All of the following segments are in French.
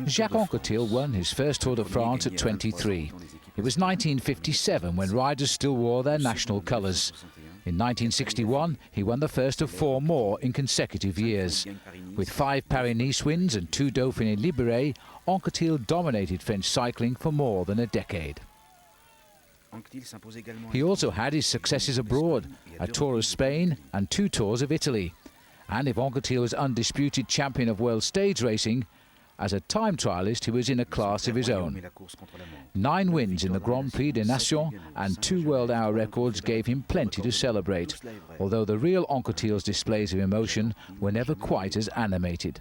Jacques Anquetil won his first Tour de France at 23. It was 1957 when riders still wore their national colours. In 1961, he won the first of 4 more in consecutive years. With 5 Paris-Nice wins and 2 Dauphiné Libéré, Anquetil dominated French cycling for more than a decade. He also had his successes abroad, a Tour of Spain and 2 Tours of Italy. And if Anquetil was undisputed champion of world stage racing, as a time trialist he was in a class of his own. 9 wins in the Grand Prix des Nations and 2 world hour records gave him plenty to celebrate, although the real Anquetil's displays of emotion were never quite as animated.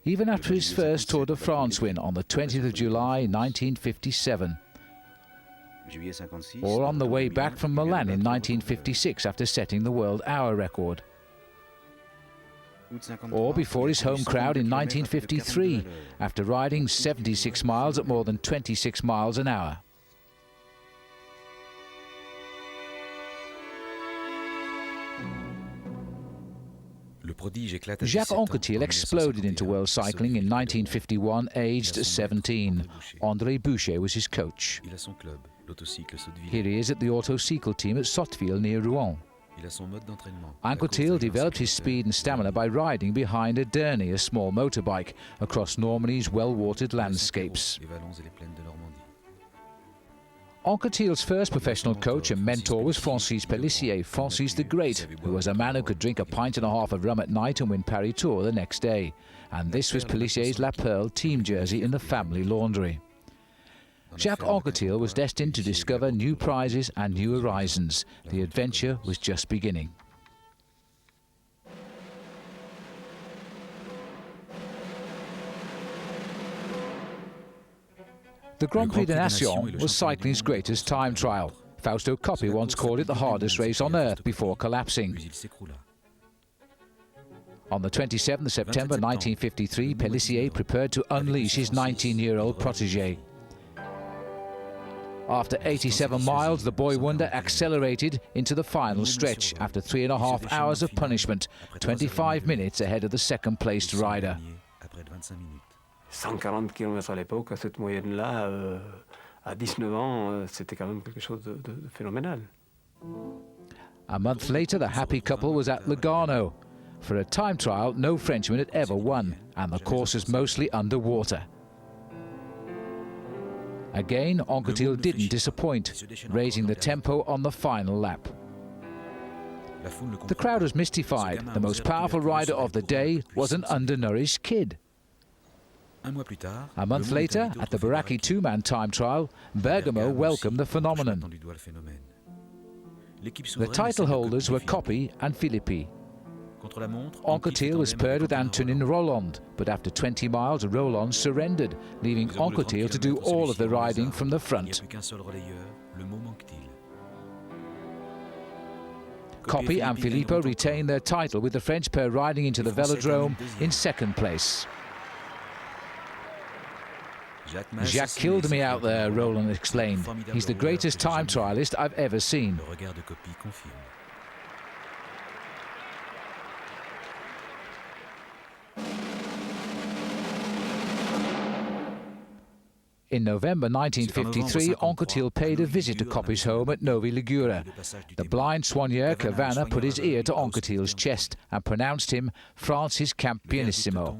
Even after his first Tour de France win on the 20th of July 1957, or on the way back from Milan in 1956 after setting the world hour record, or before his home crowd in 1953 after riding 76 miles at more than 26 miles an hour. Jacques Anquetil exploded into world cycling in 1951, aged 17. André Boucher was his coach. Here he is at the Autocycle team at Sotteville near Rouen. Anquetil developed his speed and stamina by riding behind a Dernier, a small motorbike, across Normandy's well-watered landscapes. Anquetil's first professional coach and mentor was Francis Pellissier, Francis the Great, who was a man who could drink a pint and a half of rum at night and win Paris Tour the next day. And this was Pellissier's La Perle team jersey in the family laundry. Jacques Anquetil was destined to discover new prizes and new horizons. The adventure was just beginning. The Grand Prix des Nations was cycling's greatest time trial. Fausto Coppi once called it the hardest race on earth before collapsing. On the 27th of September 1953, Pellissier prepared to unleash his 19-year-old protégé. After 87 miles, the boy wonder accelerated into the final stretch after 3.5 hours of punishment, 25 minutes ahead of the second-placed rider. 140 km à l'époque, à cette moyenne-là, à 19 ans, c'était quand même quelque chose de phénoménal. A month later, the happy couple was at Lugano. For a time trial, no Frenchman had ever won, and the course was mostly underwater. Again, Anquetil didn't disappoint, raising the tempo on the final lap. The crowd was mystified. The most powerful rider of the day was an undernourished kid. A month later, at the Baracchi 2-man time trial, Bergamo welcomed the phenomenon. The title holders were Coppi and Phillippe. Anquetil was paired with Antonin Roland, but after 20 miles, Roland surrendered, leaving Anquetil to do all of the riding from the front. Coppi and Philippe retained their title, with the French pair riding into the velodrome in second place. Jacques killed me out there, Roland explained. He's the greatest time trialist I've ever seen. In November 1953, Anquetil paid a visit to Coppi's home at Novi Ligure. The blind soigneur Cavana put his ear to Anquetil's chest and pronounced him France's campionissimo.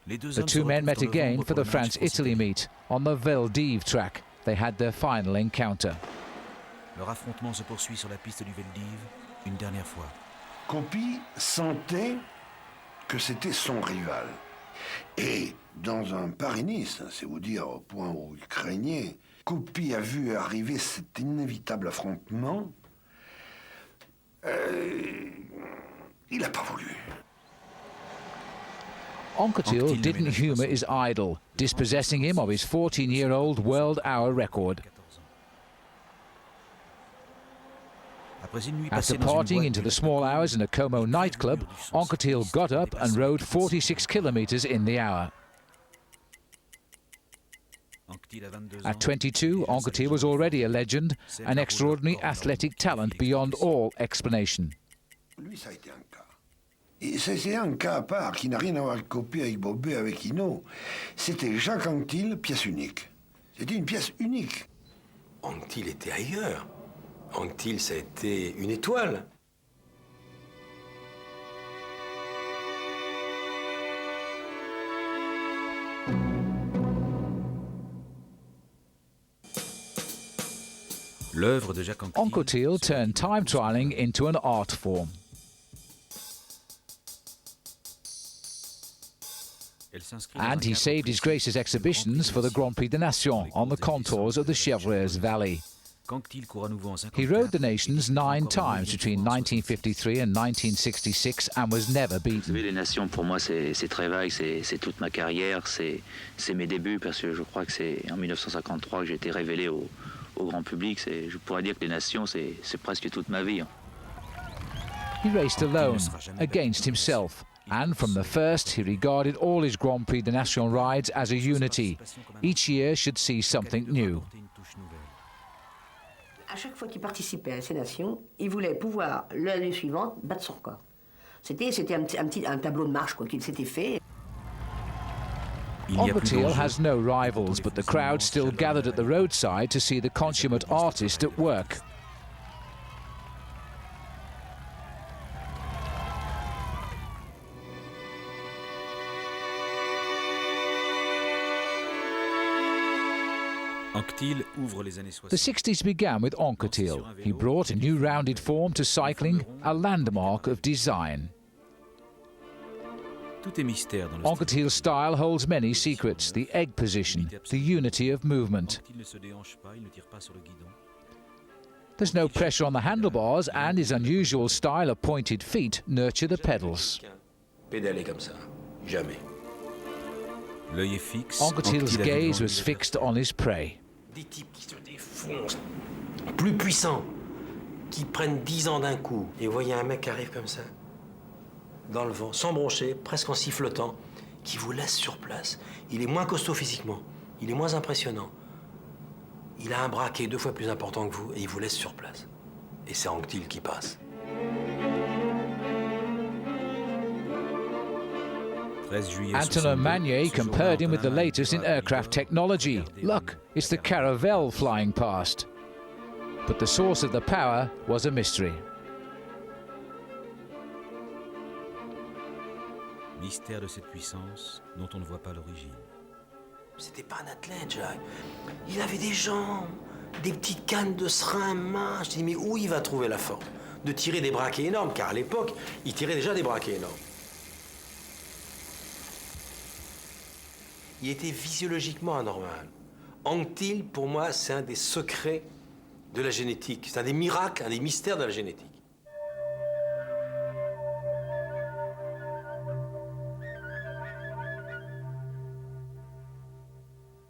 The 2 men met again for the France-Italy meet on the Vel d'Yves track. They had their final encounter. Coppi sentait que c'était son rival. Et dans un Paris-Nice, c'est vous dire au point où il craignait, Coppi a vu arriver cet inévitable affrontement. Il n'a pas voulu. Anquetil didn't humour his idol, dispossessing him of his 14-year-old world hour record. After partying into the small hours in a Como nightclub, Anquetil got up and rode 46 kilometres in the hour. At 22, Anquetil was already a legend, an extraordinary athletic talent beyond all explanation. lui, ça a été un cas. Et c'est un cas à part qui n'a rien à voir avec Copé, avec Bobet, avec Hinault. C'était Jacques Anquetil, pièce unique. C'était une pièce unique. Anquetil était ailleurs. Anquetil, ça a été une étoile. L'œuvre de Jacques Anquetil turned time trialling into an art form. And he saved His Grace's exhibitions for the Grand Prix des Nations on the contours of the Rivalries Valley. He rode the nations 9 times between 1953 and 1966 and was never beaten. Les nations, pour moi, c'est très vague, c'est toute ma carrière, c'est mes débuts, parce que je crois que c'est en 1953 que j'ai été révélé au grand public. Je pourrais dire que les nations, c'est presque toute ma vie. He raced alone, against himself, and from the first he regarded all his Grand Prix des Nations rides as a unity. Each year should see something new. À chaque fois qu'il participait à ces nations, il voulait pouvoir, l'année suivante, battre son record. C'était un tableau de marche qu'il s'était fait. Anquetil has no rivals, but the crowd still gathered at the roadside to see the consummate artist at work. The 60s began with Anquetil. He brought a new rounded form to cycling, a landmark of design. Anquetil's style holds many secrets: the egg position, the unity of movement. There's no pressure on the handlebars, and his unusual style of pointed feet nurture the pedals. Pédaler comme ça, jamais. Anquetil's gaze was fixed on his prey. Des types qui se défoncent, plus puissants, qui prennent 10 ans d'un coup. Et vous voyez un mec qui arrive comme ça, dans le vent, sans broncher, presque en sifflotant, qui vous laisse sur place. Il est moins costaud physiquement, il est moins impressionnant. Il a un bras qui est 2 fois plus important que vous et il vous laisse sur place. Et c'est Anquetil qui passe. Antonin Magnier compared him with the latest in aircraft technology. Look, it's the Caravelle flying past. But the source of the power was a mystery. Mystère de cette puissance dont on ne voit pas l'origine. C'était pas un athlète, Jacques. Il avait des jambes, des petites cannes de serin minces. Je dis, mais où il va trouver la force de tirer des braquets énormes? Car à l'époque, il tirait déjà des braquets énormes. Il était physiologiquement anormal. Anquetil, pour moi, c'est un des secrets de la génétique. C'est un des miracles, un des mystères de la génétique.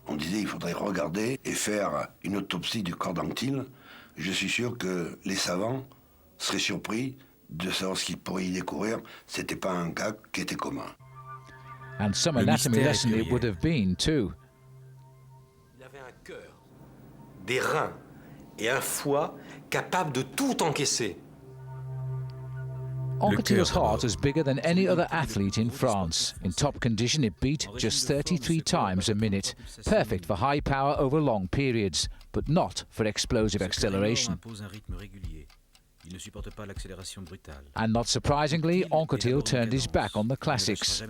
On disait il faudrait regarder et faire une autopsie du corps d'Anquetil. Je suis sûr que les savants seraient surpris de savoir ce qu'ils pourraient y découvrir. C'était pas un cas qui était commun. And some anatomy lesson it would have been too. Il avait un cœur, des reins et un foie capables de tout encaisser. Anquetil's heart was bigger than any other athlete in France. In top condition, it beat just 33 times a minute, perfect for high power over long periods, but not for explosive acceleration. And not surprisingly, Anquetil turned his back on the classics.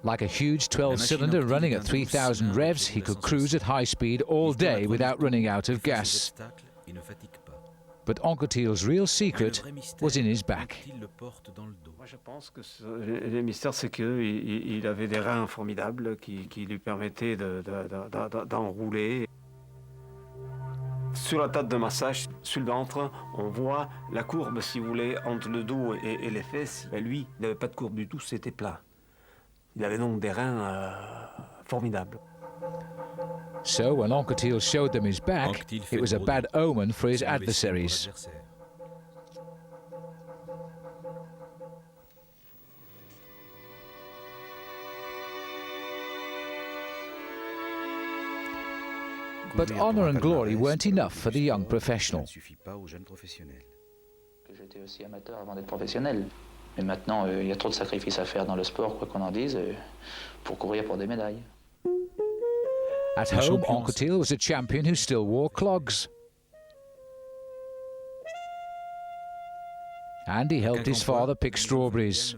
Like a huge 12-cylinder running at 3,000 revs, he could cruise at high speed all day without running out of gas. But Anquetil's real secret was in his back. Moi, je pense que le mystère, c'est qu'il avait des reins formidables qui lui permettaient d'enrouler. Sur la table de massage, sur le ventre, on voit la courbe, si vous voulez, entre le dos et les fesses. Mais lui, il n'avait pas de courbe du tout, c'était plat. Il avait donc des reins formidables. So when Anquetil showed them his back, it was a bad omen for his adversaries. But honour and glory weren't enough for the young professional. J'étais aussi amateur avant d'être professionnel. Mais maintenant, il y a trop de sacrifices à faire dans le sport, quoi qu'on en dise, pour courir pour des médailles. At home, Anquetil was a champion who still wore clogs. And he helped his father pick strawberries.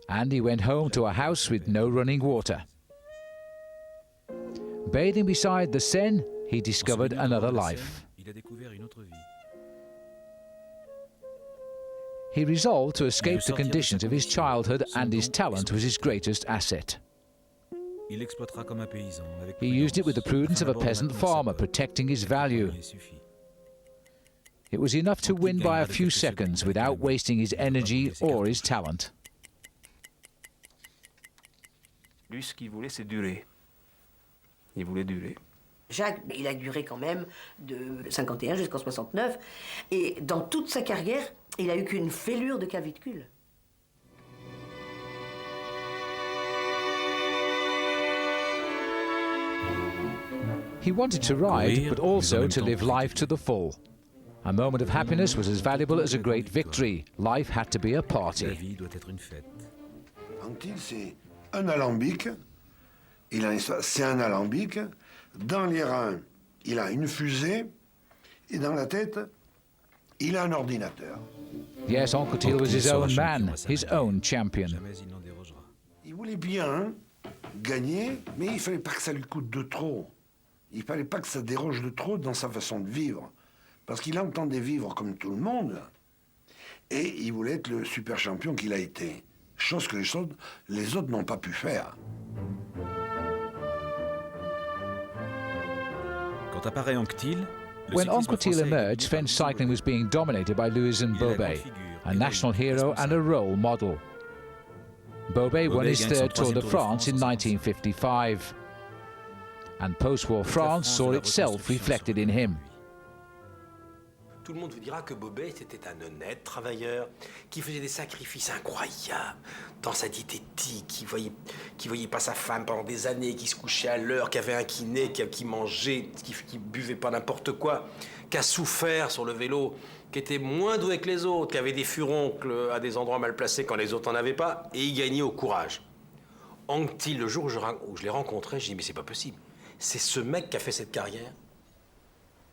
And he went home to a house with no running water. Bathing beside the Seine, he discovered another life. He resolved to escape the conditions of his childhood, and his talent was his greatest asset. He used it with the prudence of a peasant farmer, protecting his value. It was enough to win by a few seconds without wasting his energy or his talent. Lui, ce qu'il voulait, c'est durer. Il voulait durer. Jacques, il a duré quand même de 51 jusqu'en 69. Et dans toute sa carrière, il a eu qu'une fêlure de clavicule. He wanted to ride, but also to live life to the full. A moment of happiness was as valuable as a great victory. Life had to be a party. Anquetil, c'est un alambic. Il a une histoire, c'est un alambic. Dans les reins, il a une fusée. Et dans la tête, il a un ordinateur. Yes, Anquetil was his own man, his own champion. Il voulait bien gagner, mais il ne fallait pas que ça lui coûte de trop. Il ne fallait pas que ça déroge de trop dans sa façon de vivre. Parce qu'il entendait vivre comme tout le monde. Et il voulait être le super champion qu'il a été. Chose que les autres n'ont pas pu faire. Quand apparaît Anquetil, When Anquetil emerged, French cycling was being dominated by Louison Bobet, a national hero and a role model. Bobet won his third Tour de France in 1955. And post-war France saw itself reflected in him. Tout le monde vous dira que Bobet était un honnête travailleur, qui faisait des sacrifices incroyables dans sa diététique, qui voyait pas sa femme pendant des années, qui se couchait à l'heure, qui avait un kiné, qui mangeait, qui buvait pas n'importe quoi, qui a souffert sur le vélo, qui était moins doué que les autres, qui avait des furoncles à des endroits mal placés quand les autres n'en avaient pas, et il gagnait au courage. Anquetil, le jour où je l'ai rencontré, j'ai dit mais c'est pas possible. C'est ce mec qui a fait cette carrière.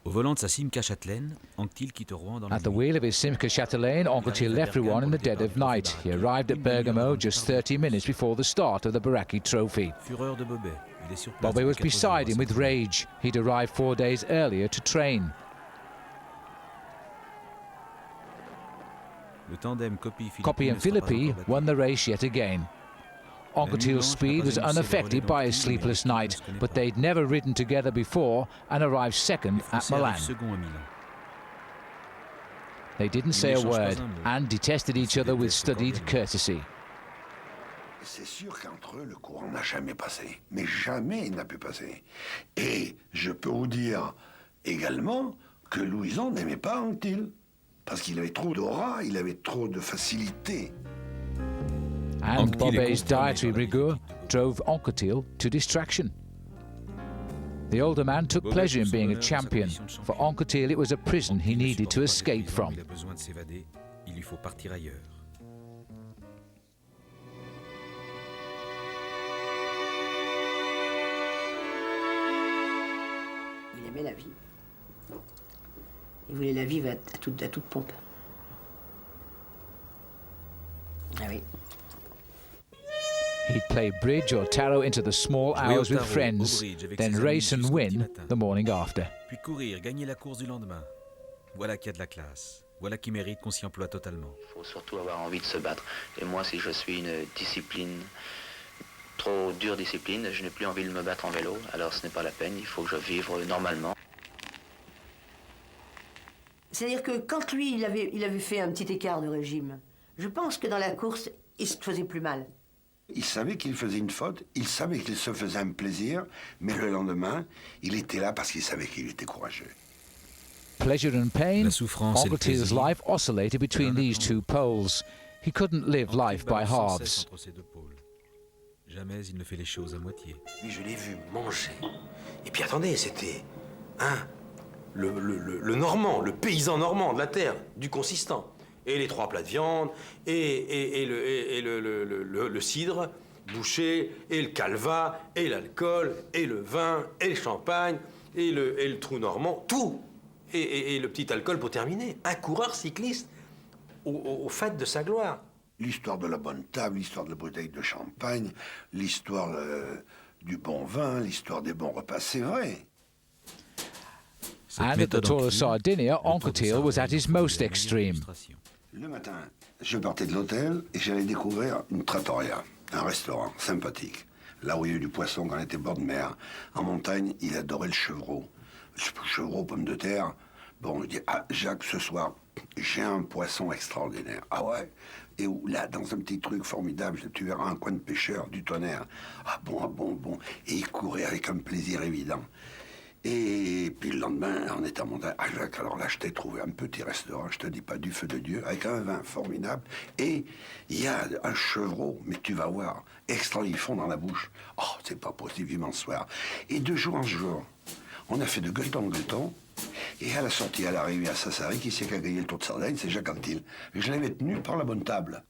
Au volant de sa Simca Châtelaine, Anquetil quitte Rouen dans la At the nuit. wheel of his Simca Châtelaine, Anquetil left Rouen in the dead of night. He arrived at Bergamo just 30 minutes before the start of the Baracchi Trophy. Fureur de Bobet. Il est sur place Bobet was depuis 4 beside jours him with rage. He'd arrived 4 days earlier to train. Le tandem Kohly and Phillippe won the race yet again. Anquetil's speed was unaffected by his sleepless night, but they'd never ridden together before and arrived second at Milan. They didn't say a word and detested each other with studied courtesy. C'est sûr qu'entre eux, le courant n'a jamais passé. Mais jamais il n'a pu passer. Et je peux vous dire également que Louison n'aimait pas Anquetil. Parce qu'il avait trop d'aura, il avait trop de facilité. And Bobet's dietary rigour drove Anquetil to distraction. The older man took pleasure in being a champion. For Anquetil, it was a prison he needed to escape from. Il a besoin de s'évader, il lui faut partir ailleurs. Il aimait la vie. Il voulait la vivre à toute pompe. Ah oui. He'd play bridge or tarot into the small hours with friends, then race and win the morning after. Puis courir, gagner la course du lendemain. Voilà qui a de la classe. Voilà qui mérite qu'on s'y emploie totalement. Il faut surtout avoir envie de se battre. Et moi, si je suis une discipline, trop dure discipline, je n'ai plus envie de me battre en vélo, alors ce n'est pas la peine, il faut que je vive normalement. C'est-à-dire que quand lui, il avait fait un petit écart de régime, je pense que dans la course, il se faisait plus mal. Il savait qu'il faisait une faute, il savait qu'il se faisait un plaisir, mais le lendemain, il était là parce qu'il savait qu'il était courageux. Pleasure and pain, La souffrance et le Anquetil's plaisir. life oscillated between these two poles. He couldn't live life by halves. Entre ces deux pôles. Jamais il ne fait les choses à moitié. Lui, je l'ai vu manger. Et puis attendez, c'était le normand, le paysan normand de la terre, du consistant. Et les 3 plats de viande, et le cidre, bouché, et le calva, et l'alcool, et le vin, et le champagne, et le trou normand, tout. Et le petit alcool pour terminer. Un coureur cycliste au fait de sa gloire. L'histoire de la bonne table, l'histoire de la bouteille de champagne, l'histoire du bon vin, l'histoire des bons repas, c'est vrai. And at the Tour of Sardinia, Anquetil was at his most extreme. Le matin, je partais de l'hôtel et j'allais découvrir une trattoria, un restaurant sympathique. Là où il y a eu du poisson quand on était bord de mer. En montagne, il adorait le chevreau. Chevreau, pommes de terre. Bon, je dis, ah, Jacques, ce soir, j'ai un poisson extraordinaire. Ah ouais? Et où, là, dans un petit truc formidable, tu verras un coin de pêcheur, du tonnerre. Ah bon, ah bon, bon. Et il courait avec un plaisir évident. Et puis le lendemain, on était en montagne. Ah Jacques, alors là, je t'ai trouvé un petit restaurant, je te dis pas, du feu de Dieu, avec un vin formidable. Et il y a un chevreau, mais tu vas voir, extra, ils font dans la bouche. Oh, c'est pas possible, vivement ce soir. Et de jour en jour, on a fait de gueuleton en gueuleton. Et à la sortie, à l'arrivée à Sassari, qui c'est qui a gagné le Tour de Sardaigne? C'est Jacques Anquetil. Et je l'avais tenu par la bonne table.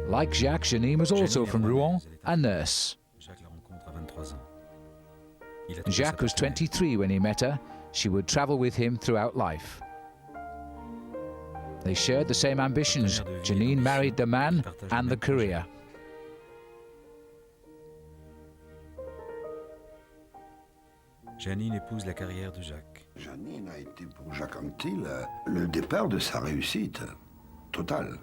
Like Jacques, Janine was also from Rouen, a nurse. Jacques was 23 when he met her. She would travel with him throughout life. They shared the same ambitions. Janine married the man and the career. Janine épouse la carrière de Jacques. Janine a été pour Jacques Anquetil le départ de sa réussite totale.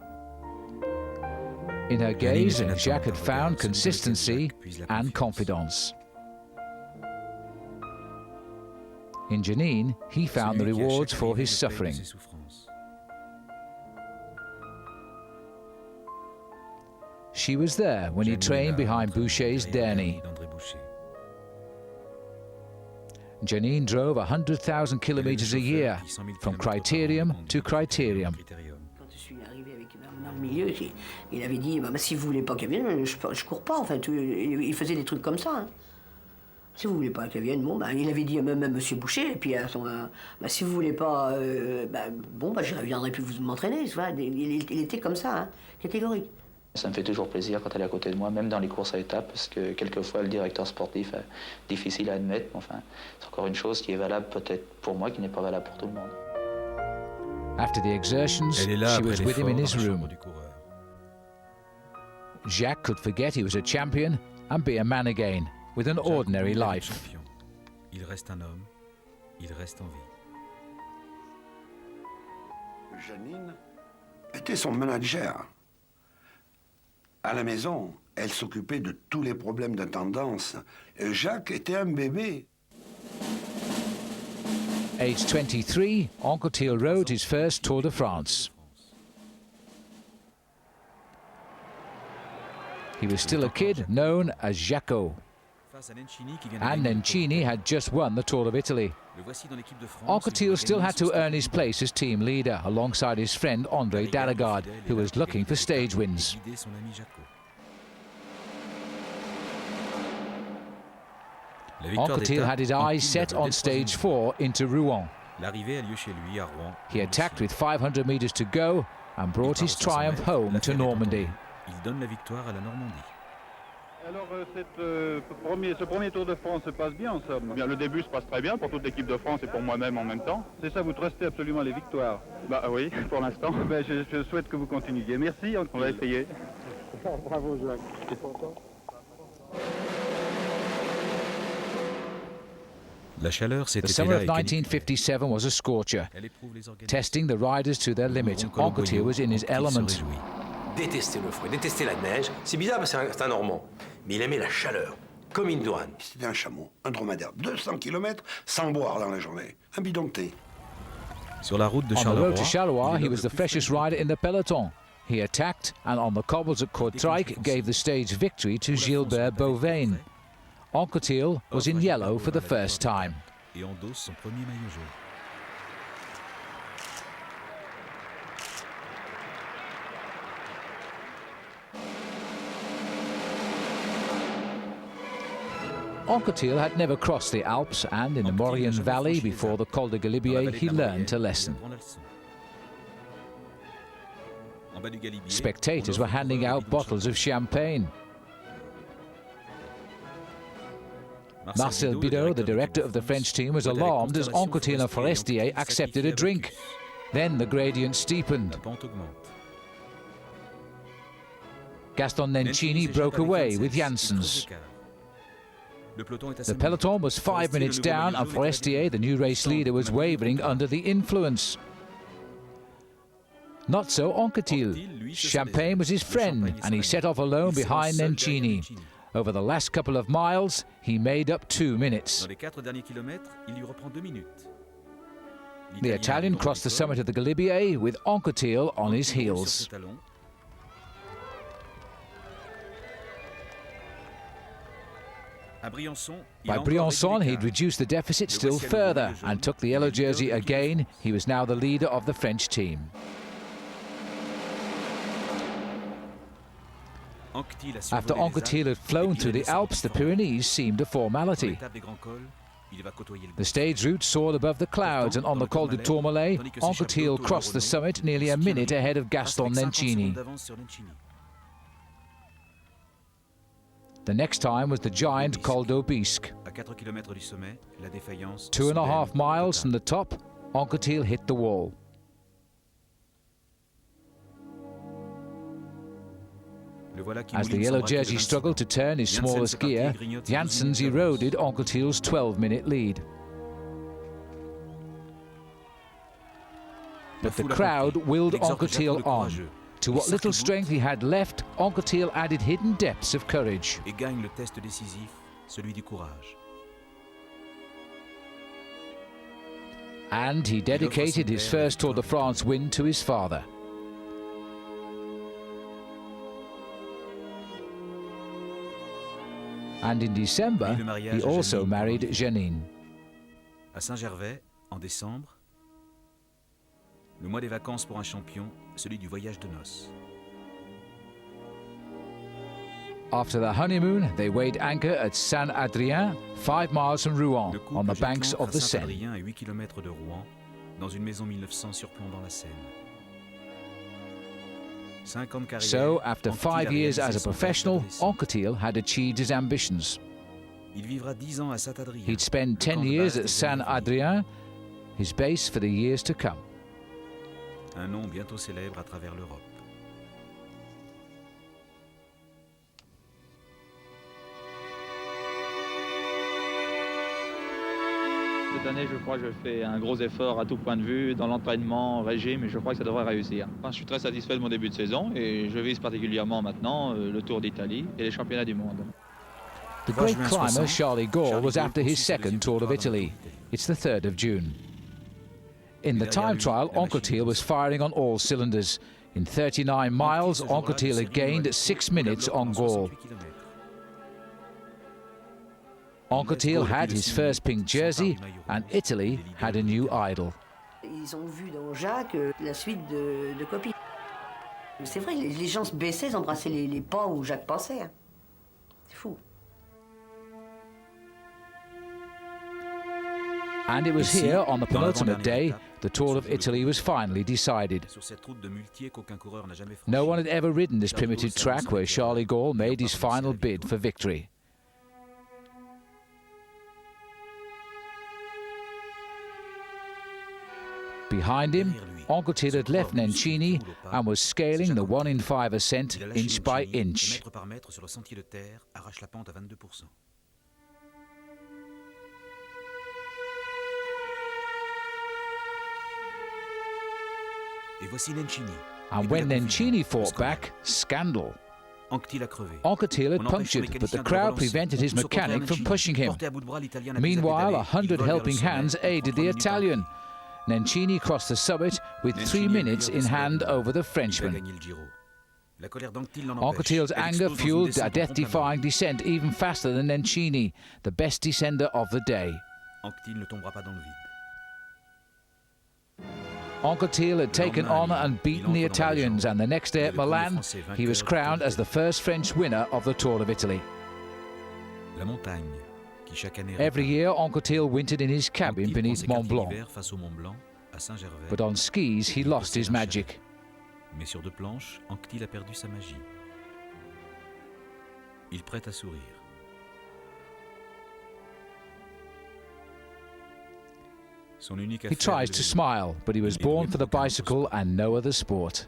In her gaze, Jacques had found consistency and confidence. In Janine, he found the rewards for his suffering. She was there when he trained behind Boucher's Dernier. Janine drove 100,000 kilometers a year, from criterium to criterium. Quand je suis arrivé avec dans le milieu, il avait dit bah, si vous voulez pas qu'elle vienne, je cours pas. Enfin, il faisait des trucs comme ça. Hein. Si vous voulez pas qu'elle vienne, bon, bah, il avait dit même à Monsieur Boucher, et puis bah, si vous voulez pas, bon, bah, je reviendrai plus vous m'entraîner. Il était comme ça, hein, catégorique. Ça me fait toujours plaisir quand elle est à côté de moi, même dans les courses à étapes, parce que quelquefois le directeur sportif est difficile à admettre. Enfin, c'est encore une chose qui est valable peut-être pour moi, qui n'est pas valable pour tout le monde. After the exertions, she was with him in his room. Jacques could forget he was a champion and be a man again, with an ordinary life. Il reste un homme, il reste en vie. Janine était son manager. À la maison, elle s'occupait de tous les problèmes d'intendance. Jacques était un bébé. Aged 23, Anquetil rode his first Tour de France. He was still a kid, known as Jacques. And Nencini had just won the Tour of Italy. Anquetil still had to earn his place as team leader, alongside his friend André Dallegard, who was looking for stage wins. Anquetil had his eyes set on stage 4 into Rouen. He attacked with 500 metres to go and brought his triumph home to Normandy. Alors, ce premier Tour de France se passe bien, ça. Bien, le début se passe très bien pour toute l'équipe de France et pour moi-même en même temps. C'est ça, vous trustez absolument les victoires? Bah oui, pour l'instant. Ben, je souhaite que vous continuiez. Merci, on va essayer. Bravo, Jacques. La chaleur, The summer of 1957 was a scorcher, testing the riders to their limit. Anquetil was in his element. Détestait le froid, détestait la neige. C'est bizarre parce que c'est un Normand, mais il aimait la chaleur, comme une douane. C'était un chameau, un dromadaire, 200 km sans boire dans la journée, un bidon de thé. Sur la route de On the road to Charleroi, he was the freshest rider in the peloton. He attacked, and on the cobbles at Kortrijk gave the stage victory to Gilbert Beauvain. Anquetil was in yellow for the first time. Et endosse son premier maillot jaune. Anquetil had never crossed the Alps, and in the Maurienne Valley before the Col de Galibier he learned a lesson. Spectators were handing out bottles of champagne. Marcel Bidot, the director of the French team, was alarmed as Anquetil and Forestier accepted a drink. Then the gradient steepened. Gaston Nencini broke away with Janssens. The peloton was 5 minutes down, and Forestier, the new race leader, was wavering under the influence. Not so Anquetil. Champagne was his friend, and he set off alone behind Nencini. Over the last couple of miles, he made up 2 minutes. The Italian crossed the summit of the Galibier with Anquetil on his heels. By Briançon, he'd reduced the deficit still further and took the yellow jersey again. He was now the leader of the French team. After Anquetil had flown through the Alps, the Pyrenees seemed a formality. The stage route soared above the clouds, and on the Col du Tourmalet, Anquetil crossed the summit nearly a minute ahead of Gaston Nencini. The next time was the giant Col d'Aubisque. 2.5 miles from the top, Anquetil hit the wall. As the yellow jersey struggled to turn his smallest gear, Janssens eroded Anquetil's 12-minute lead. But the crowd willed Anquetil on. To what little strength he had left, Anquetil added hidden depths of courage. And he dedicated his first Tour de France win to his father. And in December, he also married Janine. À Saint-Gervais, en décembre, le mois des vacances pour un champion, celui du voyage de noces. After the honeymoon, they weighed anchor at Saint-Adrien, 5 miles from Rouen, on the banks of the Seine. Saint-Adrien, à 8 km de Rouen, dans une maison 1900 surplombant la Seine. So, after 5 years as a professional, Anquetil had achieved his ambitions. He'd spend 10 years at Saint-Adrien, his base for the years to come. Un nom bientôt célèbre à travers l'Europe. Cette année, je crois que je fais un gros effort à tout point de vue, dans l'entraînement, régime, et je crois que ça devrait réussir. Enfin, je suis très satisfait de mon début de saison et je vise particulièrement maintenant le Tour d'Italie et les championnats du monde. The great climber Charles Gall was after his second Tour of Italy. It's the 3rd of June. In the time trial, Anquetil was firing on all cylinders. In 39 miles, Anquetil had gained 6 minutes on Gall. Anquetil had his first pink jersey, and Italy had a new idol. Ils ont vu dans Jacques la suite de copies. C'est vrai, les gens se baissaient, ils embrassaient les pas où Jacques passait. C'est fou. And it was here, on the penultimate day, the Tour of Italy was finally decided. No one had ever ridden this primitive track where Charles Gall made his final bid for victory. Behind him, Anquetil had left Nencini and was scaling the 1 in 5 ascent inch by inch. And when Nencini fought back, scandal. Anquetil had punctured, but the crowd prevented his mechanic from pushing him. Meanwhile, 100 helping hands aided the Italian. Nencini crossed the summit with 3 minutes in hand over the Frenchman. Anquetil's anger fueled a death-defying descent even faster than Nencini, the best descender of the day. Anquetil had taken on and beaten the Italians, and the next day at Milan, he was crowned as the first French winner of the Tour of Italy. qui chaque année Every year, Anquetil wintered in his cabin Anquetil prend beneath ses Mont 4 Blanc. hivers face au Mont Blanc, à Saint-Gervais. But on skis, he lost his magic. Mais sur 2 planches, Anquetil a perdu sa magie. Il prête à sourire. Son unique He tries to smile, but he was born for the bicycle and no other sport.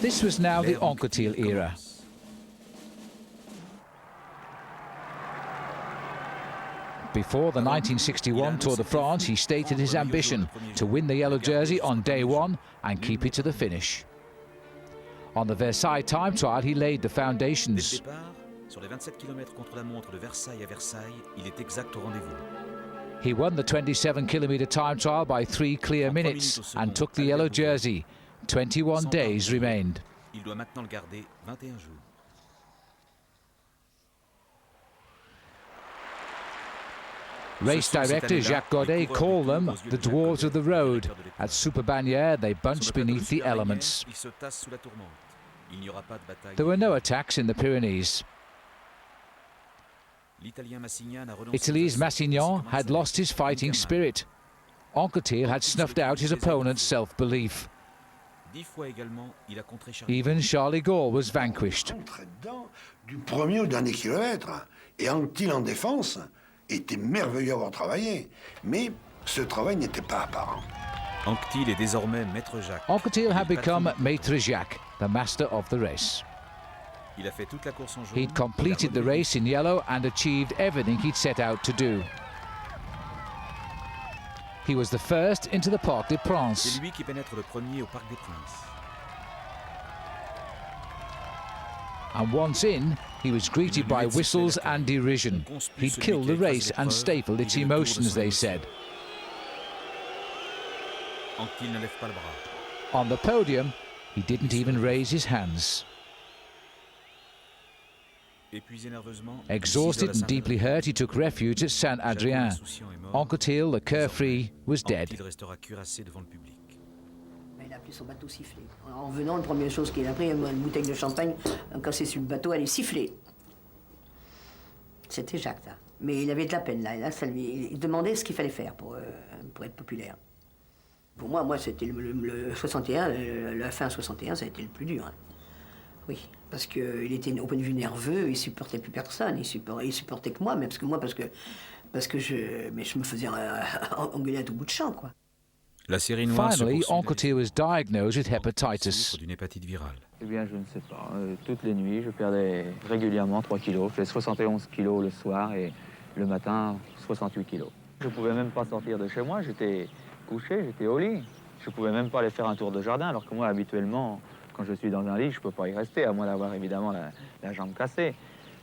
This was now the Anquetil era. Before the 1961 Tour de France, he stated his ambition to win the yellow jersey on day one and keep it to the finish. On the Versailles time trial, he laid the foundations. Sur les 27 km contre-la-montre de Versailles à Versailles, il est exact au rendez-vous. He won the 27-kilometre time trial by 3 clear minutes and took the yellow jersey. 21 days remained. Il doit maintenant le garder 21 jours. Race director Jacques Godet called them the dwarves of the road. At Super-Bannière, they bunched beneath the elements. There were no attacks in the Pyrenees. Italy's Massignon had lost his fighting spirit. Anquetil had snuffed out his opponent's self-belief. Even Charles Gaulle was vanquished. Du premier au dernier kilomètre. Et Anquetil en défense était merveilleux à avoir travaillé. Mais ce travail n'était pas apparent. Anquetil est désormais Maître Jacques. Anquetil had become Maître Jacques, the master of the race. Il a fait toute la course en jaune. He'd completed the race in yellow and achieved everything he'd set out to do. He was the first into the Parc des Princes. C'est lui qui pénètre le premier au Parc des Princes. And once in, he was greeted by whistles and derision. He'd killed the race and stifled its emotions, they said. Anquetil ne lève pas le bras. On the podium, he didn't even raise his hands. Exhausted and deeply hurt, he took refuge at Saint-Adrien. Anquetil, the carefree, was dead. Il a appelé son bateau sifflé. En venant, la première chose qu'il a pris, une bouteille de champagne, quand c'est sur le bateau, elle est sifflée. C'était Jacques, là. Mais il avait de la peine, là. Et là, il demandait ce qu'il fallait faire pour être populaire. Pour moi c'était le 61, la fin 61, ça a été le plus dur. Hein. Oui, parce qu'il était, au point de vue nerveux, il supportait plus personne. Il supportait que moi, mais parce que je me faisais engueuler à tout bout de champ, quoi. La série noire Finally, Anquetil was diagnosed with hepatitis. D'une hépatite virale. Eh bien, je ne sais pas. Toutes les nuits, je perdais régulièrement 3 kilos. Je faisais 71 kilos le soir et le matin, 68 kilos. Je ne pouvais même pas sortir de chez moi. J'étais couché, j'étais au lit. Je ne pouvais même pas aller faire un tour de jardin, alors que moi, habituellement, quand je suis dans un lit, je ne peux pas y rester, à moins d'avoir évidemment la jambe cassée.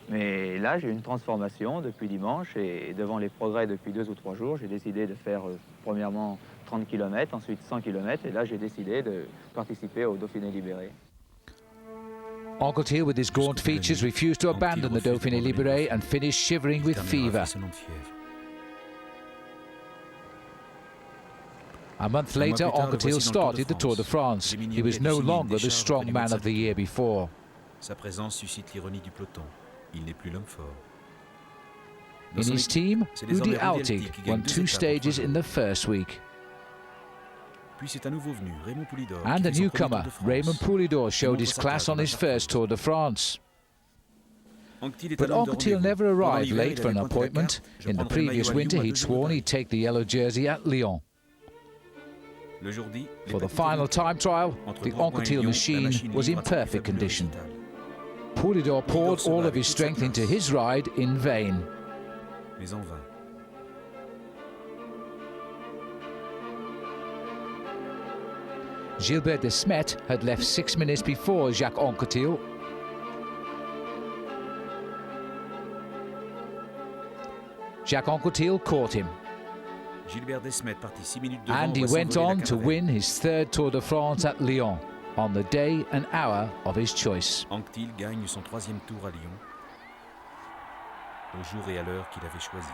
Mais là, j'ai eu une transformation depuis dimanche et devant les progrès depuis 2 ou 3 jours, j'ai décidé de faire premièrement 30 km, ensuite 100 km, et là, j'ai décidé de participer au Dauphiné libéré. Anquetil, with his gaunt features, refused to abandon the Dauphiné libéré and finished shivering with fever. A month later, Anquetil started the Tour de France. He was no longer the strong man of the year before. Sa présence suscite l'ironie du peloton. Il n'est plus l'homme fort. In his team, Udi Altig won 2 stages in the first week. Puis c'est un nouveau venu, Raymond Poulidor. And a newcomer, Raymond Poulidor, showed his class on his first Tour de France. But Anquetil never arrived late for an appointment. In the previous winter, he'd sworn he'd take the yellow jersey at Lyon. For the final time trial, the Anquetil machine was in perfect condition. Poulidor poured all of his strength into his ride in vain. Mais en vain. Gilbert de Smet had left 6 minutes before Jacques Anquetil. Jacques Anquetil caught him. Gilbert Desmet parti 6 minutes devant. And he went on to win his 3rd Tour de France at Lyon, on the day and hour of his choice. Anquetil gagne son 3e tour à Lyon, au jour et à l'heure qu'il avait choisi.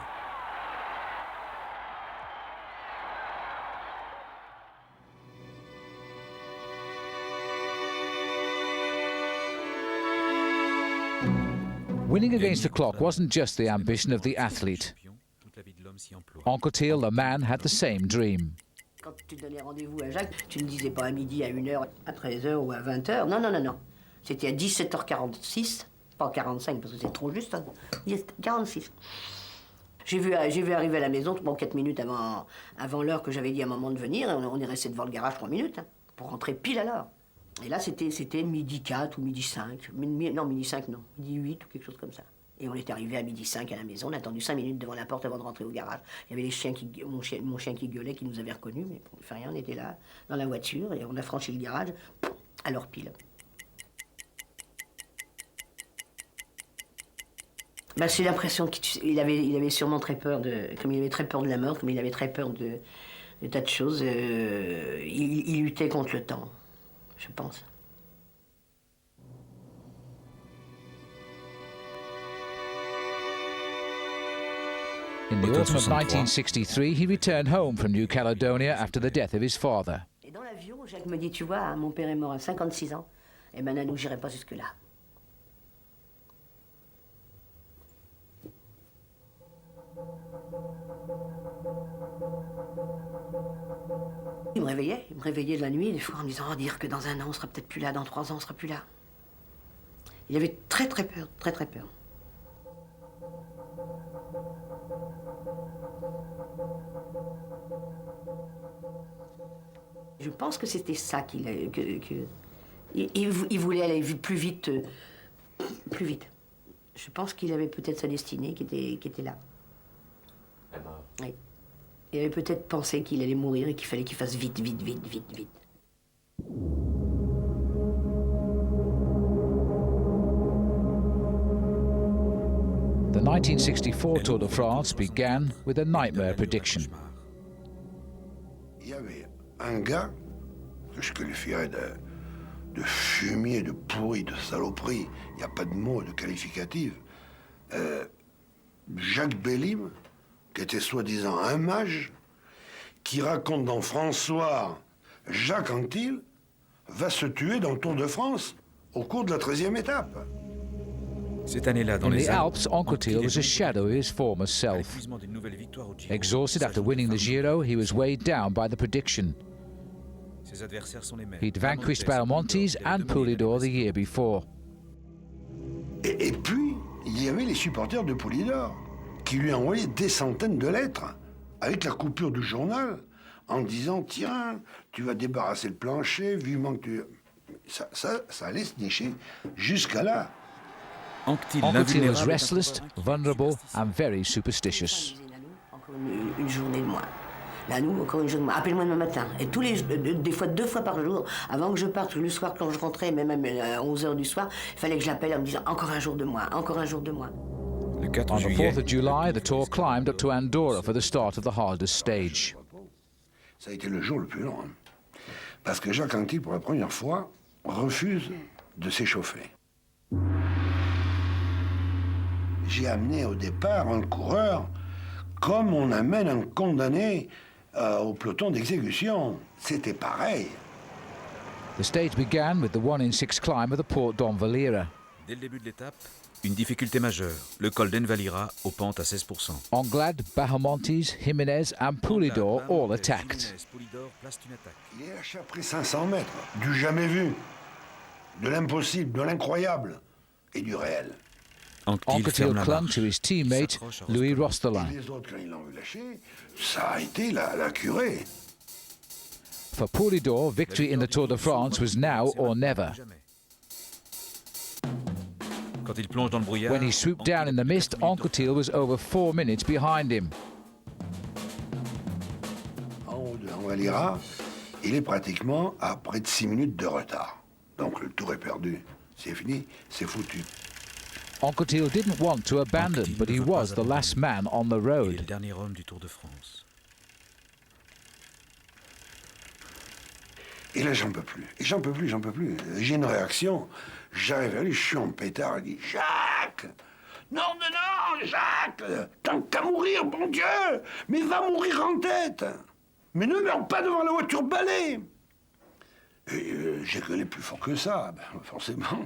Winning against the clock wasn't just the ambition of the athlete. Anquetil, the man, had the same dream. Quand tu donnais rendez-vous à Jacques, tu ne disais pas à midi, à 1h, à 13h ou à 20h. Non, non, non, non. C'était à 17h46, pas 45 parce que c'est trop juste, hein. 46. J'ai vu arriver à la maison 3 ou 4 minutes avant l'heure que j'avais dit à maman de venir. Et on est resté devant le garage 3 minutes, hein, pour rentrer pile à l'heure. Et là, c'était midi 4 ou midi 5. Non, midi 5, non. Midi 8 ou quelque chose comme ça. Et on est arrivé à midi 5 à la maison. On a attendu 5 minutes devant la porte avant de rentrer au garage. Il y avait les chiens mon chien qui gueulait, qui nous avait reconnus. Mais on ne fait rien, on était là, dans la voiture. Et on a franchi le garage, à l'heure pile. Bah, j'ai l'impression qu'il avait sûrement très peur comme il avait très peur de la mort, comme il avait très peur de tas de choses, il luttait contre le temps, je pense. In the autumn of 1963, he returned home from New Caledonia after the death of his father. Et dans l'avion, Jacques me dit, tu vois, mon père est mort à 56 ans, et ben Nanou, j'irai pas jusque-là. Il me réveillait de la nuit, des fois en me disant, oh, dire que dans 1 an, on sera peut-être plus là, dans 3 ans, on sera plus là. Il avait très très peur, très très peur. Je pense que c'était ça il voulait aller plus vite, plus vite. Je pense qu'il avait peut-être sa destinée qui était là. Oui. Il avait peut-être pensé qu'il allait mourir et qu'il fallait qu'il fasse vite, vite, vite, vite, vite. The 1964 Tour de France began with a nightmare prediction. Il y avait un gars que je qualifierais de fumier, de pourri, de saloperie. Il n'y a pas de mot de qualificatif. Jacques Bellim, qui était soi-disant un mage, qui raconte dans François, Jacques Anquetil va se tuer dans le Tour de France au cours de la 13e étape. Cette année-là, dans In les the Alps, Anquetil was a shadow of his former self. l'épuisement d'une nouvelle victoire au Giro, Exhausted after winning the Giro, he was weighed down by the prediction. ses adversaires sont les mêmes. He'd vanquished Belmontes and Poulidor the year before. Et puis, il y avait les supporters de Poulidor, qui lui envoyaient des centaines de lettres, avec la coupure du journal, en disant, tiens, tu vas débarrasser le plancher, vivement que tu... Ça allait se nicher jusqu'à là. Anquetil was restless, vulnerable and very superstitious. Encore une journée de moins. Nanou, encore une journée de moins. Appelle-moi demain matin. Et des fois 2 fois par jour, avant que je parte, le soir quand je rentrais, même à 11h du soir, il fallait que je l'appelle en me disant encore un jour de moins, encore un jour de moins. Le 4 On the juillet, 4th of July, the Tour climbed up to Andorra for the start of the hardest stage. Ça a été le jour le plus long. Hein. Parce que Jacques Anquetil, pour la première fois, refuse de s'échauffer. J'ai amené au départ un coureur comme on amène un condamné au peloton d'exécution. C'était pareil. The stage began with the 1 in 6 climb of the Port d'Envalira. dès le début de l'étape, une difficulté majeure, le col d'Envalira aux pentes à 16%. Anglade, Belmontes, Jiménez and Poulidor all attacked. Poulidor placent une attaque. Il est lâché après 500 mètres, du jamais vu, de l'impossible, de l'incroyable et du réel. Anquetil clung to his teammate, Louis Rostolin. Les autres, quand ils l'ont vu lâcher, ça a été la curée. For Poulidor, victory in the Tour de France was now or never. Quand il plonge dans le brouillard, When he swooped down in the mist, Anquetil was over 4 minutes behind him. En haut de Envalira, il est pratiquement à près de 6 minutes de retard. Donc le tour est perdu. C'est fini, c'est foutu. Anquetil didn't want to abandon, but he was the last man on the il est le road. dernier homme du Tour de France. Et là, j'en peux plus. Et j'en peux plus, j'en peux plus. J'ai une réaction. J'arrive à lui, je suis en pétard. Il dit « Jacques! Non, non, non, Jacques! Tant qu'à mourir, bon Dieu! Mais va mourir en tête! Mais ne meurs pas devant la voiture balai! » Et j'ai gueulé plus fort que ça, ben, forcément.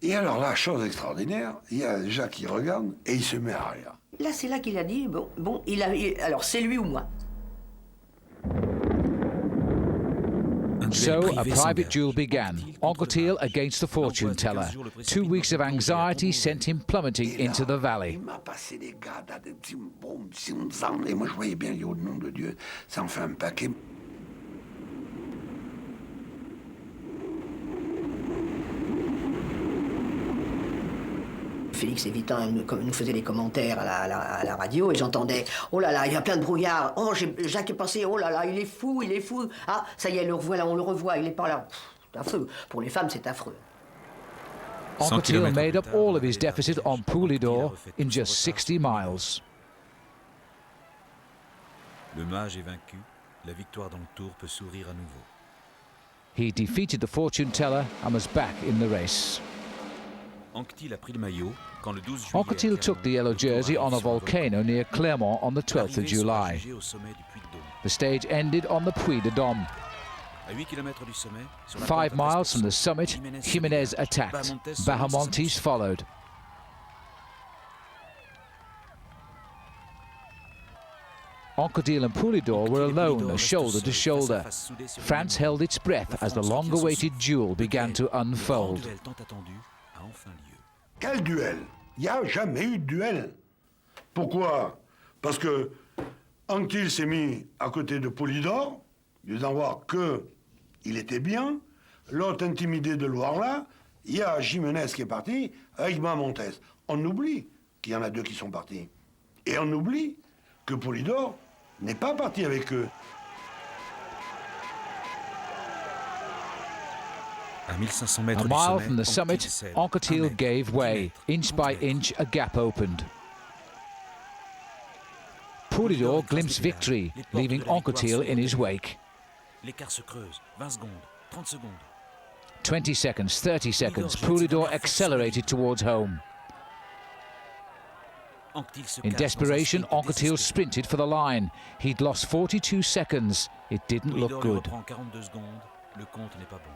Et alors là, chose extraordinaire, il y a Jacques qui regarde et il se met à rire. Là, c'est là qu'il a dit, alors c'est lui ou moi. So a private duel began. Anquetil against the fortune teller. 2 weeks of anxiety sent him plummeting into the valley. Il m'a passé les gars, et moi je voyais bien, au nom de Dieu, ça en fait un paquet. Félix Évitant nous faisait les commentaires à la radio et j'entendais « Oh là là, il y a plein de brouillard. Oh, Jacques est passé. Oh là là, il est fou, il est fou. Ah, ça y est, on le revoit, il est pas là. » C'est affreux. Pour les femmes, c'est affreux. Anquetil made up all of his deficit on Poulidor in just 60 miles. Le mage est vaincu. La victoire dans le tour peut sourire à nouveau. He defeated the fortune teller and was back in the race. Anquetil a pris le maillot quand le 12 juillet. Anquetil took the yellow jersey on a volcano near Clermont on the 12th of July. The stage ended on the Puy de Dôme. 5 miles from the summit, Jimenez attacked. Bahamontes followed. Anquetil and Poulidor were alone, shoulder to shoulder. France held its breath as the long-awaited duel began to unfold. Quel duel? Il n'y a jamais eu de duel. Pourquoi? Parce que Anquetil s'est mis à côté de Poulidor, disant voir qu'il était bien. L'autre intimidé de le voir là. Il y a Jimenez qui est parti avec Bahamontes. On oublie qu'il y en a deux qui sont partis. Et on oublie que Poulidor n'est pas parti avec eux. À 1500 A mètres du mile sommet, from the summit, Anquetil gave way. Inch by inch, a gap opened. Poulidor glimpsed victory, leaving Anquetil in his wake. L'écart se creuse. 20 secondes, 30 secondes. 20 seconds, 30 seconds. Poulidor accelerated towards home. In desperation, Anquetil sprinted for the line. He'd lost 42 seconds. It didn't look good. Le compte n'est pas bon.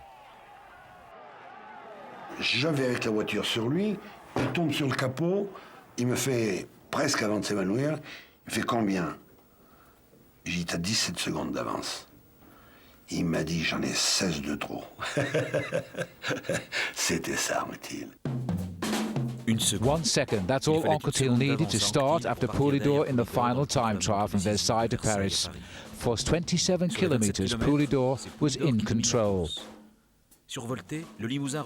Je vais avec la voiture sur lui, il tombe sur le capot, il me fait, presque avant de s'évanouir, il fait combien? J'ai dit, t'as 17 secondes d'avance. Il m'a dit, j'en ai 16 de trop. C'était ça, Anquetil. 1 second, that's all Anquetil needed to start after Poulidor in the final time trial from Versailles to Paris. For 27 kilometers, Poulidor was in control.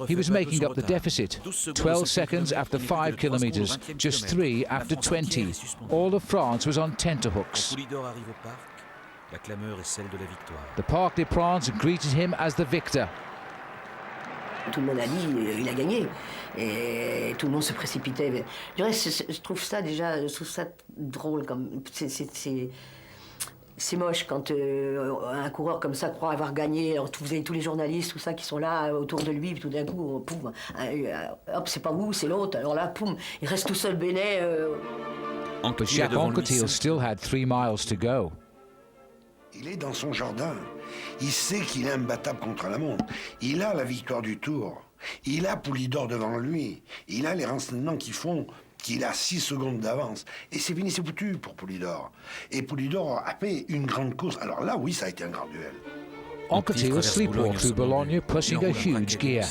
He was making up the deficit. 12 seconds after 5 kilometers, just 3 after 20. All of France was on tenterhooks. The Parc des Princes greeted him as the victor. Tout le monde a dit il a gagné et tout le monde se précipitait. Du reste, je trouve ça déjà, je trouve ça drôle comme c'est moche quand un coureur comme ça croit avoir gagné. Alors, vous avez tous les journalistes, tout ça, qui sont là autour de lui, puis tout d'un coup, poum, hop, c'est pas vous, c'est l'autre. Alors là, poum, il reste tout seul, Bénet. But Jacques Anquetil still had 3 miles to go. Il est dans son jardin. Il sait qu'il est imbattable contre la montre. Il a la victoire du Tour. Il a Poulidor devant lui. Il a les renseignements qui font qu'il a 6 secondes d'avance. Et c'est fini, c'est foutu pour Poulidor. Et Poulidor a fait une grande course. Alors là, oui, ça a été un grand duel. Anquetil sleepwalked through Boulogne, pushing a huge gear.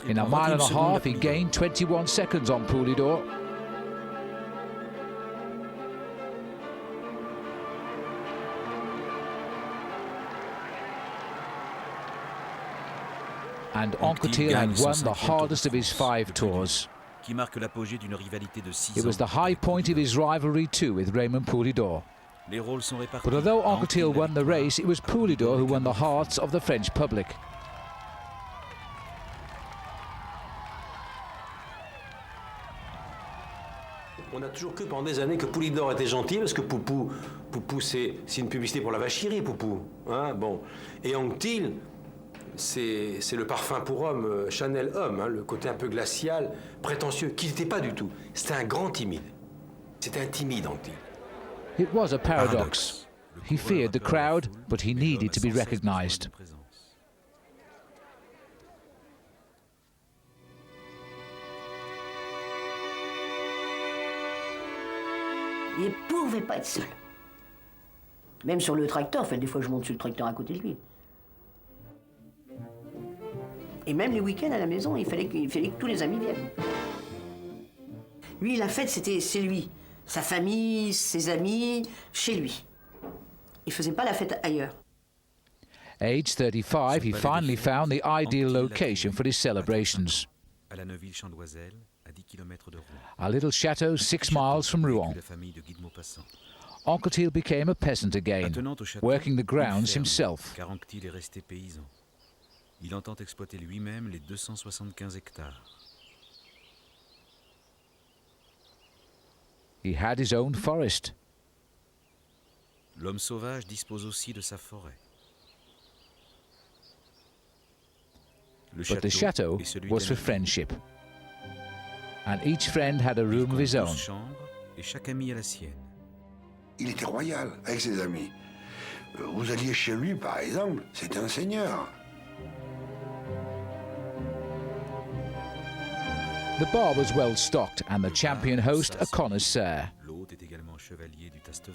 In a mile and a half, he gained 21 seconds on Poulidor. And Anquetil had won the hardest of his 5 tours. It was the high point of his rivalry too with Raymond Poulidor. But although Anquetil won the race, it was Poulidor who won the hearts of the French public. On a toujours cru pendant des années que Poulidor était gentil parce que Poupou c'est une publicité pour la vacherie, Poupou. Hein, bon. Et Anquetil, c'est le parfum pour homme, Chanel homme, hein, le côté un peu glacial, prétentieux, qui n'était pas du tout. C'était un grand timide. C'était un timide, Anquetil. It was a paradox. He feared the crowd, but he needed to be recognized. Il ne pouvait pas être seul. Même sur le tracteur, en fait, des fois je monte sur le tracteur à côté de lui. Et même les week-ends à la maison, il fallait que tous les amis viennent. Lui, la fête, c'est lui. Sa famille, ses amis, chez lui. Il faisait pas la fête ailleurs. Aged 35, he finally found the ideal location for his celebrations. À la Neuville-Chandoiselle, à 10 km de Rouen. A little chateau 6 miles from Rouen. La famille de Guy de Maupassant. Anquetil became a peasant again, Attenant au château, working the une grounds ferme, himself. Car Anquetil est resté paysan. Il entend exploiter lui-même les 275 hectares. He had his own forest. L'homme sauvage dispose aussi de sa forêt. Le But the chateau est celui was des for amis. friendship. And each friend had a Il room of compte his 12 own. chambres et chaque ami a la sienne. Il était royal avec ses amis. Vous alliez chez lui, par exemple, c'était un seigneur. The bar was well stocked and the champion host a connoisseur. L'hôte est également chevalier du Tastevin.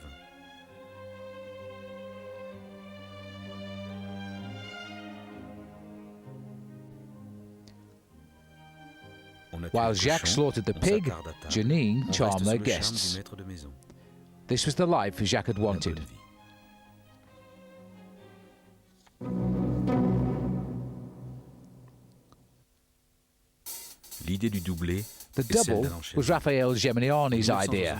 While Jacques slaughtered the pig, Janine charmed their guests. This was the life Jacques had wanted. L'idée du doublé The double was Raphael Geminiani's idea.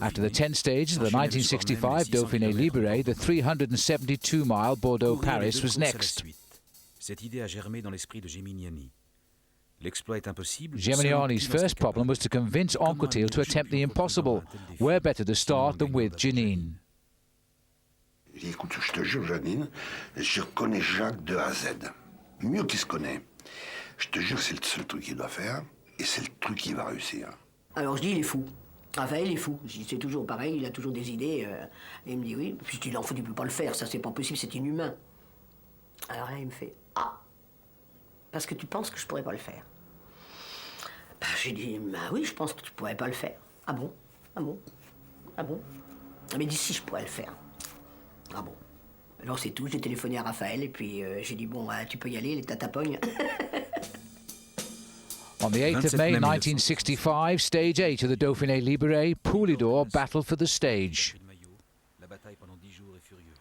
After the 10 stages of the 1965 Dauphiné Libéré, the 372-mile Bordeaux-Paris was next. Cette idée a germé dans l'esprit de Geminiani. L'exploit est impossible. Geminiani's first problem was to convince Anquetil to attempt the impossible. Where better to start than with Janine? Il dit, écoute, je te jure, Janine, je connais Jacques de A à Z. Mieux qu'il se connaît. Je te jure, c'est le seul truc qu'il doit faire, et c'est le truc qui va réussir. Alors je dis, il est fou. Raphaël est fou. Je dis, c'est toujours pareil, il a toujours des idées. Et il me dit, oui. Puis je dis, non, tu peux pas le faire, ça c'est pas possible, c'est inhumain. Alors là, il me fait, ah, parce que tu penses que je pourrais pas le faire. Bah, j'ai dit, bah oui, je pense que tu pourrais pas le faire. Ah bon? Ah bon? Ah bon? Mais d'ici, je pourrais le faire. Ah bon? Alors c'est tout, j'ai téléphoné à Raphaël et puis j'ai dit, bon, tu peux y aller, les tatapogne. On the 8th of May 1965, stage 8 of the Dauphiné Libéré, Poulidor battled for the stage. La bataille pendant 10 jours est furieuse.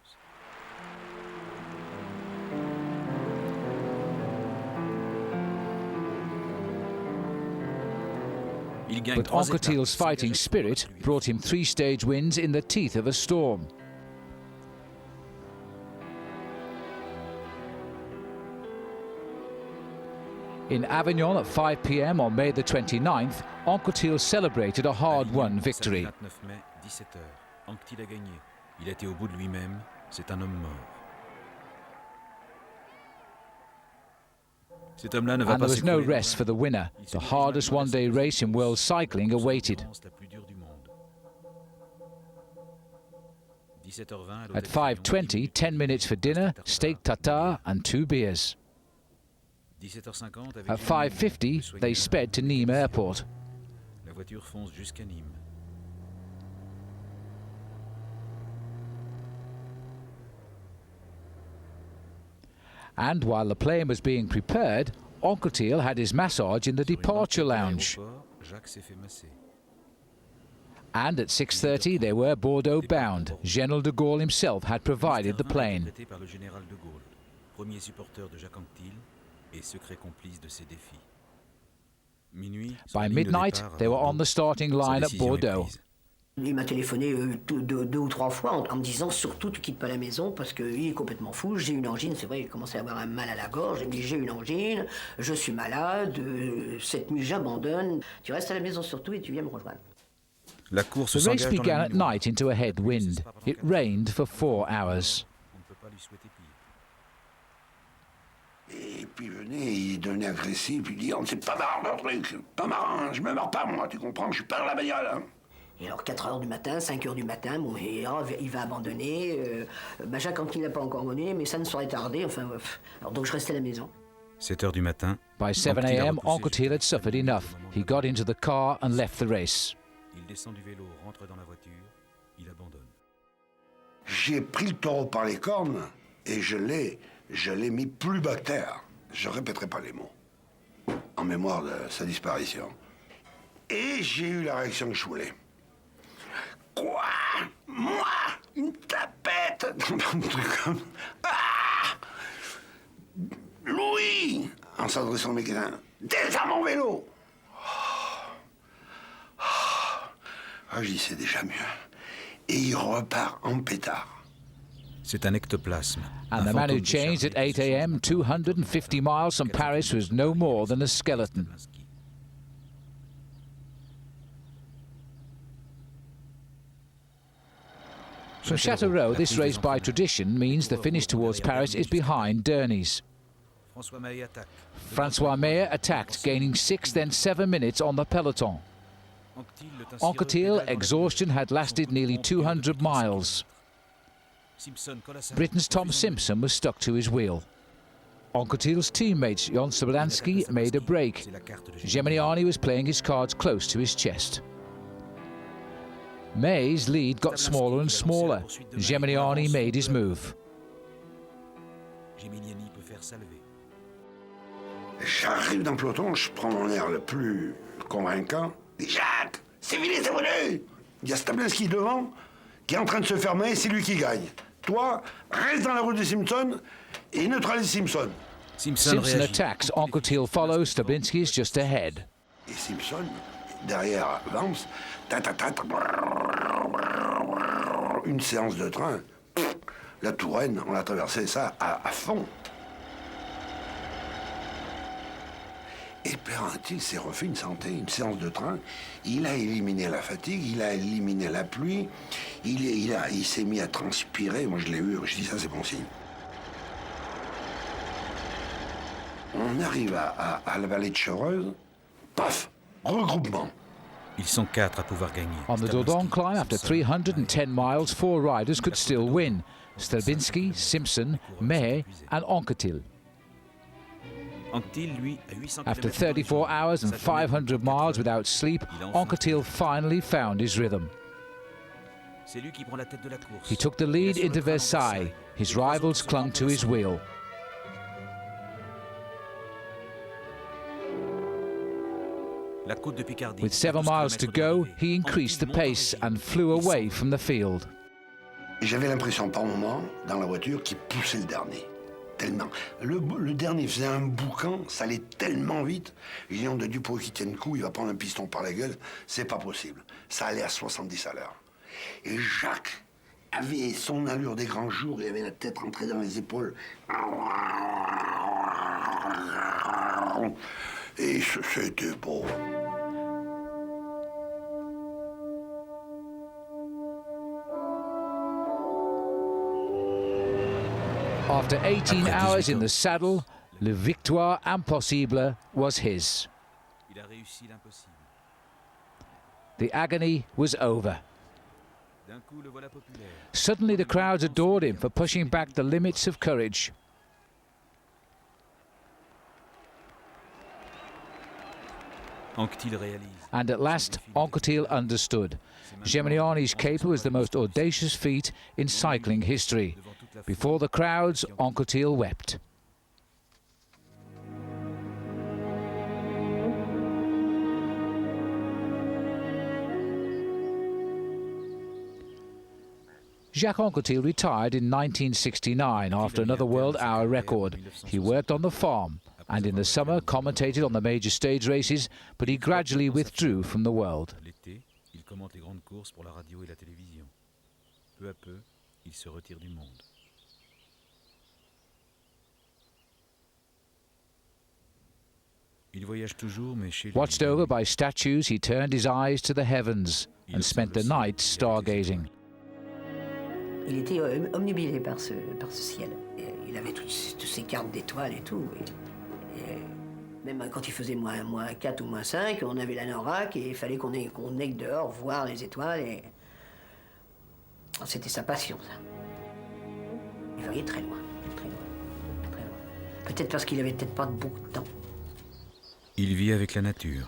But Anquetil's fighting spirit brought him 3 stage wins in the teeth of a storm. In Avignon at 5 p.m. on May the 29th, Anquetil celebrated a hard-won victory. 29 mai, 17h. Anquetil a gagné. Il a été au bout de lui-même. C'est un homme mort. Cet homme-là ne va And pas there was no s'écrouler. rest for the winner. The hardest one-day race in world cycling awaited. La plus dure du monde. 17h20 At 5:20, 10 minutes for dinner, steak tartare and 2 beers. 17h50 avec At Janine, 5:50, le they soigneur. sped to Nîmes Airport. La voiture fonce jusqu'à Nîmes. And while the plane was being prepared, Anquetil had his massage in the Sur une departure banquette à lounge. l'aéroport, Jacques s'est fait masser. And at 6:30, they were Bordeaux bound. General de Gaulle himself had provided the plane. Interprété par le général de Gaulle, premier supporter de Jacques Anquetil et secret complice de ses défis. Minuit, sur la By ligne de midnight, départ à they were on Bordeaux, the starting sa line at décision est Bordeaux. prise. Il m'a téléphoné 2 ou 3 fois en me disant, surtout, tu quittes pas la maison parce qu'il est complètement fou. J'ai une angine, c'est vrai, il commençait à avoir un mal à la gorge. Il me dit, j'ai une angine, je suis malade, cette nuit j'abandonne. Tu restes à la maison surtout et tu viens me rejoindre. La course The race s'engage dans began le at milieu. night into a headwind. It rained for 4 hours. On ne peut pas lui souhaiter pire. Et puis venait, il devenait agressif, il dit, on ne sait pas marrant leur truc, pas marrant, je me marre pas moi, tu comprends, je suis pas dans la bagnole. Hein. Et alors 4h du matin, 5h du matin, bon, et, il va abandonner. Jacques Anquetil n'a pas encore abandonné, mais ça ne saurait tarder. Enfin, alors donc je restais à la maison. 7h du matin. By 7 Anquetil a a.m., repoussé Anquetil had suffered enough. He got into the car and left the race. Il descend du vélo, rentre dans la voiture, il abandonne. J'ai pris le taureau par les cornes et je l'ai mis plus bas que terre. Je répéterai pas les mots, en mémoire de sa disparition. Et j'ai eu la réaction que je voulais. Quoi? Moi? Une tapette? Un truc comme... Ah! Louis! En s'adressant au mécanicien. Descends mon vélo! Ah, je dis, c'est déjà mieux. Et il repart en pétard. C'est un ectoplasme. And the man who changed at 8 a.m. 250 miles from Paris was no more than a skeleton. From Châteauroux, this race by tradition means the finish towards Paris is behind Derni's. François Meyer attacked, gaining 6 then 7 minutes on the peloton. Anquetil, exhaustion had lasted nearly 200 miles. Britain's Tom Simpson was stuck to his wheel. Anquetil's teammates Jan Sobransky made a break. Geminiani was playing his cards close to his chest. May's lead got smaller and smaller. Geminiani made his move. J'arrive dans le peloton, je prends mon air le plus convaincant. Je dis, Jacques, c'est fini, c'est venu. Il y a Stablinski devant qui est en train de se fermer, c'est lui qui gagne. Toi, reste dans la route de Simpson et neutralise Simpson. Simpson attacks, Anquetil follows, Stablinski is just ahead. Et Simpson, derrière Vance, une séance de train. La Touraine, on a traversé ça à fond. Et Anquetil s'est refait une séance de train. Il a éliminé la fatigue, il a éliminé la pluie, il s'est mis à transpirer. Moi, je l'ai vu, je dis ça, c'est bon signe. On arrive à la vallée de Chevreuse, paf, regroupement. Ils sont 4 à pouvoir gagner. On the Dordogne climb, after 310 miles, 4 riders could still win. Stablinski, Simpson, May and Anquetil. After 34 hours and 500 miles without sleep, Anquetil finally found his rhythm. He took the lead into Versailles. His rivals clung to his wheel. With 7 miles to go, he increased the pace and flew away from the field. J'avais l'impression par moment, dans la voiture, qu'il poussait le dernier. Tellement. Le dernier faisait un boucan, ça allait tellement vite. J'ai dit, on a dû pour qu'il tienne le coup, il va prendre un piston par la gueule. C'est pas possible. Ça allait à 70 à l'heure. Et Jacques avait son allure des grands jours, il avait la tête rentrée dans les épaules. Et c'était beau. After 18 hours in the saddle, le victoire impossible was his. The agony was over. Suddenly the crowds adored him for pushing back the limits of courage. And at last, Anquetil understood. Geminiani's caper was the most audacious feat in cycling history. Before the crowds, Anquetil wept. Jacques Anquetil retired in 1969 after another world hour record. He worked on the farm and in the summer commentated on the major stage races, but he gradually withdrew from the world. Il commente les grandes courses pour la radio et la télévision. Peu à peu, il se retire du monde. Il voyage toujours, mais chez lui. Watched over by statues, he turned his eyes to the heavens and spent the night stargazing. Il était omnubilé par ce ciel. Et il avait toutes ces cartes d'étoiles et tout. Et même quand il faisait moins 4 ou moins 5, on avait la NORAC et il fallait qu'on aille dehors voir les étoiles. Et c'était sa passion, ça. Il voyait très loin, très loin, très loin. Peut-être parce qu'il avait peut-être pas beaucoup de temps. Il vit avec la nature.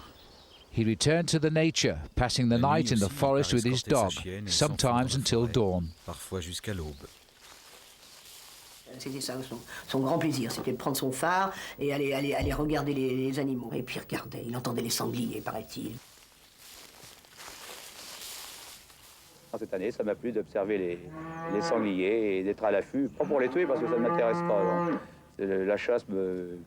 He returned to the nature, passing the La night nuit in the aussi, forest il with part his escorter dog, sa chienne et sometimes s'enfuir dans la until forêt, dawn. parfois jusqu'à l'aube. C'était ça, son grand plaisir, c'était de prendre son phare et aller regarder les animaux. Et puis il regardait, il entendait les sangliers, paraît-il. Cette année, ça m'a plu d'observer les sangliers et d'être à l'affût, pas pour les tuer parce que ça ne m'intéresse pas. Non. La chasse,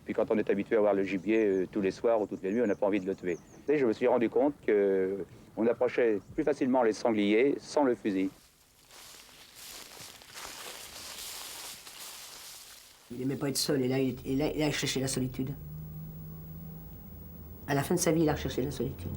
puis quand on est habitué à voir le gibier tous les soirs ou toutes les nuits, on n'a pas envie de le tuer. Et je me suis rendu compte qu'on approchait plus facilement les sangliers sans le fusil. Il n'aimait pas être seul, et là, il a cherché la solitude. À la fin de sa vie, il a recherché la solitude.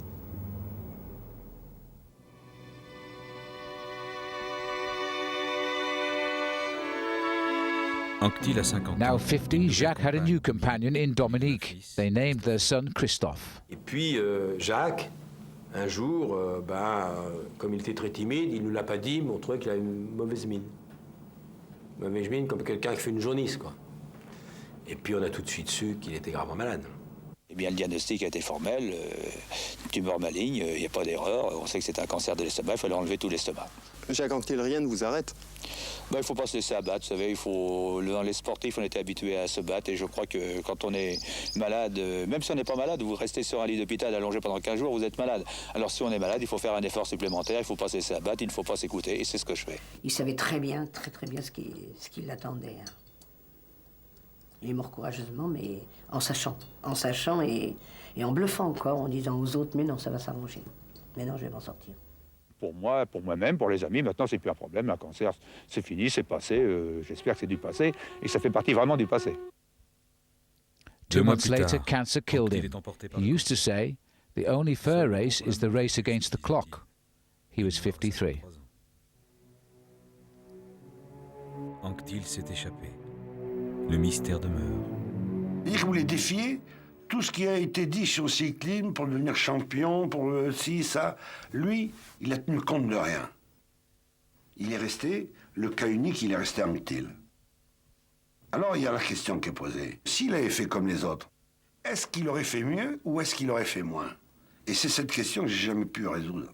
Anquetil a 50 ans. Now 50, Jacques had a new compagne. companion in Dominique. They named their son Christophe. Et puis Jacques, un jour, comme il était très timide, il ne nous l'a pas dit, mais on trouvait qu'il avait une mauvaise mine. Mauvaise mine comme quelqu'un qui fait une jaunisse, quoi. Et puis on a tout de suite su qu'il était gravement malade. Eh bien, le diagnostic a été formel, tumeur maligne, il n'y a pas d'erreur, on sait que c'est un cancer de l'estomac, il fallait enlever tout l'estomac. Jacques Anquetil, rien ne vous arrête? Il ne faut pas se laisser abattre, vous savez, dans les sportifs, on était habitués à se battre, et je crois que quand on est malade, même si on n'est pas malade, vous restez sur un lit d'hôpital allongé pendant 15 jours, vous êtes malade. Alors si on est malade, il faut faire un effort supplémentaire, il ne faut pas se laisser abattre, il ne faut pas s'écouter, et c'est ce que je fais. Il savait très bien ce qui l'attendait. Hein. Il est mort courageusement, mais en sachant et en bluffant encore, en disant aux autres, mais non, ça va s'arranger. Mais non, je vais m'en sortir. Pour moi, pour moi-même, pour les amis, maintenant, c'est plus un problème. Un cancer, c'est fini, c'est passé. J'espère que c'est du passé. Et ça fait partie vraiment du passé. 2 2 mois months plus later, tard, cancer killed Anquetil him. est emporté par He le used to say, the only fair race is the race against the clock. He was 53. Anquetil s'est échappé. Le mystère demeure. Il voulait défier tout ce qui a été dit sur le cyclisme pour devenir champion, pour ci, ça. Lui, il a tenu compte de rien. Il est resté, le cas unique, il est resté Anquetil. Alors il y a la question qui est posée. S'il avait fait comme les autres, est-ce qu'il aurait fait mieux ou est-ce qu'il aurait fait moins? Et c'est cette question que j'ai jamais pu résoudre.